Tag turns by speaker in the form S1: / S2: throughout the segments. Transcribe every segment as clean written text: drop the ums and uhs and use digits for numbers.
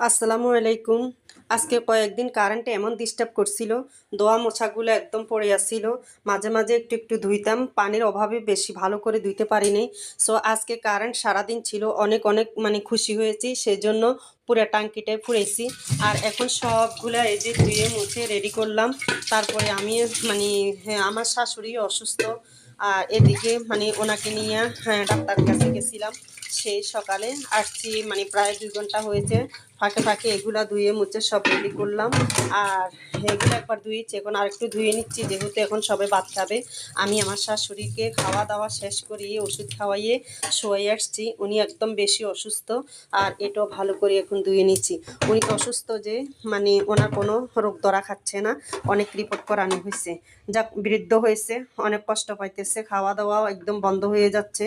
S1: আসসালামু আলাইকুম। আজকে কয়েকদিন কারেন্টে এমন ডিস্টার্ব করছিল, ধোয়া মোছাগুলো একদম পড়ে আসছিল। মাঝে মাঝে একটু একটু ধুইতাম, পানির অভাবে বেশি ভালো করে ধুইতে পারিনি। সো আজকে কারেন্ট সারাদিন ছিল, অনেক অনেক মানে খুশি হয়েছি, সেজন্য পুরো টাঙ্কিটাই ফুঁড়েছি। আর এখন সবগুলা এই যে ধুয়ে মুছে রেডি করলাম। তারপরে আমি মানে হ্যাঁ, আমার শাশুড়ি অসুস্থ, আর এদিকে মানে ওনাকে নিয়ে ডাক্তার কাছে গেছিলাম। সেই সকালে আসছি, মানে প্রায় 2 ঘন্টা হয়েছে। ফাঁকে ফাঁকে এগুলা ধুয়ে মুছে সব রেডি করলাম। আর এগুলো একবার ধুয়েছি, এখন আর একটু ধুয়ে নিচ্ছি, যেহেতু এখন সবে ভাত খাবে। আমি আমার শাশুড়িকে খাওয়া দাওয়া শেষ করিয়ে ওষুধ খাওয়াইয়ে শোয়ে আসছি। উনি একদম বেশি অসুস্থ, আর এটাও ভালো করে এখন ধুয়ে নিচ্ছি। উনি অসুস্থ যে মানে ওনার কোনো রোগ ধরা খাচ্ছে না, অনেক রিপোর্ট করানো হয়েছে। যা বৃদ্ধ হয়েছে, অনেক কষ্ট পাইতেছে, খাওয়া দাওয়াও একদম বন্ধ হয়ে যাচ্ছে।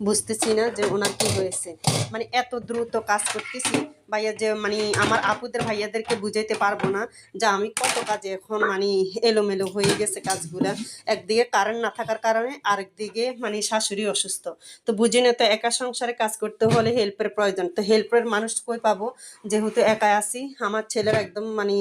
S1: বুঝতেছি না যে ওনার কি হয়েছে। মানে এত দ্রুত কাজ করতেছি ভাইয়া, যে মানে আমার আপুদের ভাইয়াদেরকে বুঝাইতে পারবো না যে আমি কত কাজে এখন মানে এলোমেলো হয়ে গেছে কাজগুলা। একদিকে কারেন্ট না থাকার কারণে, আরেকদিকে মানে শাশুড়ি অসুস্থ। তো বুঝি না, তো একা সংসারে কাজ করতে হলে হেল্পের প্রয়োজন। তো হেল্পের মানুষ কই পাবো, যেহেতু একা আছি। আমার ছেলেরা একদম মানে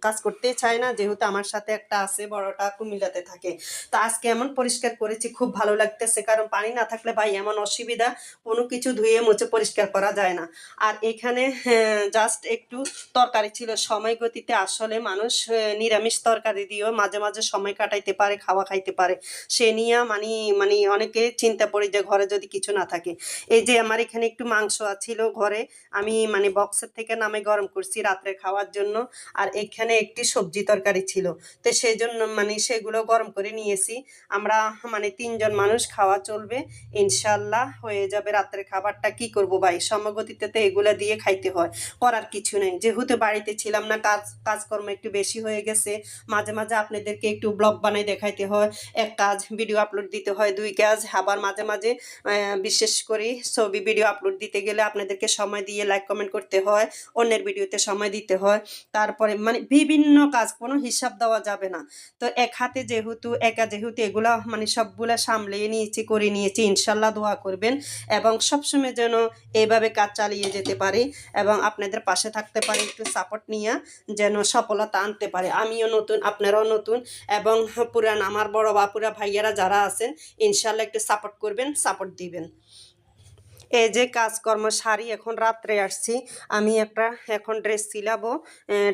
S1: কাজ করতেই চায় না, যেহেতু আমার সাথে একটা আছে, বড়টা কুমিল্লাতে থাকে। তো আজকে এমন পরিষ্কার করেছি, খুব ভালো লাগতেছে, কারণ পানি না থাকলে ভাই এমন অসুবিধা, কোনো কিছু ধুয়ে মুছে পরিষ্কার করা যায় না। আর এখানে জাস্ট একটু তরকারি ছিল, সময় গতিতে আসলে মানুষ নিরামিষ তরকারি দিয়েও মাঝে মাঝে সময় কাটাইতে পারে, খাওয়া খাইতে পারে। সে নিয়ে মানে মানে অনেকে চিন্তা পড়ে যে ঘরে যদি কিছু না থাকে। এই যে আমার এখানে একটু মাংস ছিল ঘরে, আমি মানে বক্সের থেকে নামে গরম করছি রাত্রে খাওয়ার জন্য। আর এখানে একটি সবজি তরকারি ছিল, তো সেই জন্য মানে সেগুলো গরম করে নিয়েছি। আমরা মানে 3 জন মানুষ, খাওয়া চলবে ইনশাল্লাহ, হয়ে যাবে রাত্রের খাবারটা। কি করব ভাই, সমগতিতে তো এগুলা দিয়ে খাইতে হয়, করার কিছু নেই। যেহেতু বাড়িতে ছিলাম না, কাজকর্ম একটু বেশি হয়ে গেছে। মাঝে মাঝে আপনাদেরকে একটু ব্লগ বানাই দেখাইতে হয়, এক কাজ ভিডিও আপলোড দিতে হয়, 2 কাজ। আবার মাঝে মাঝে বিশেষ করে ছবি ভিডিও আপলোড দিতে গেলে আপনাদেরকে সময় দিয়ে লাইক কমেন্ট করতে হয়, অন্যের ভিডিওতে সময় দিতে হয়। তারপরে মানে বিভিন্ন কাজ, কোনো হিসাব দেওয়া যাবে না। তো এক হাতে যেহেতু, একা যেহেতু, এগুলা মানে সবগুলা সামলিয়ে নিয়েছি, করে নিয়েছি। ইনশাল্লাহ দোয়া করবেন, এবং সবসময় যেন এইভাবে কাজ চালিয়ে যেতে পারি, এবং আপনাদের পাশে থাকতে পারি, একটু সাপোর্ট নিয়ে যেন সফলতা আনতে পারে। আমিও নতুন, আপনারাও নতুন, এবং পুরান আমার বড় বাপুরা ভাইয়ারা যারা আছেন, ইনশাল্লাহ একটু সাপোর্ট করবেন, সাপোর্ট দিবেন। এই যে কাজকর্ম সারি এখন রাত্রে আসছি। আমি একটা এখন ড্রেস সিলাবো।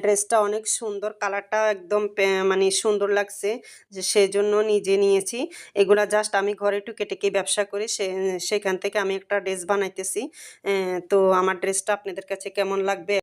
S1: ড্রেসটা অনেক সুন্দর, কালারটা একদম মানে সুন্দর লাগছে, যে সেই জন্য নিজে নিয়েছি। এগুলা জাস্ট আমি ঘরে টুকে টেকে ব্যবসা করি, সেখান থেকে আমি একটা ড্রেস বানাইতেছি। তো আমার ড্রেসটা আপনাদের কাছে কেমন লাগবে?